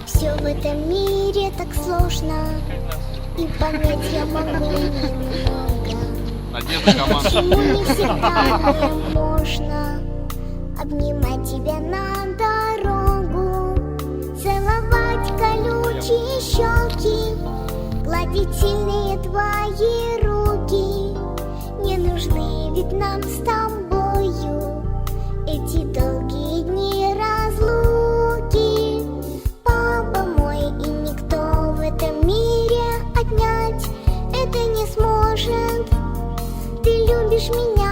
Все в этом мире так сложно, и понять я могу немного. Почему не всегда мне можно обнимать тебя на дорогу, целовать колючие щеки, гладить сильные твои руки. Не нужны ведь нам с тобою эти долгие дни разлуки. Папа мой, и никто в этом мире отнять это не сможет. Ты любишь меня.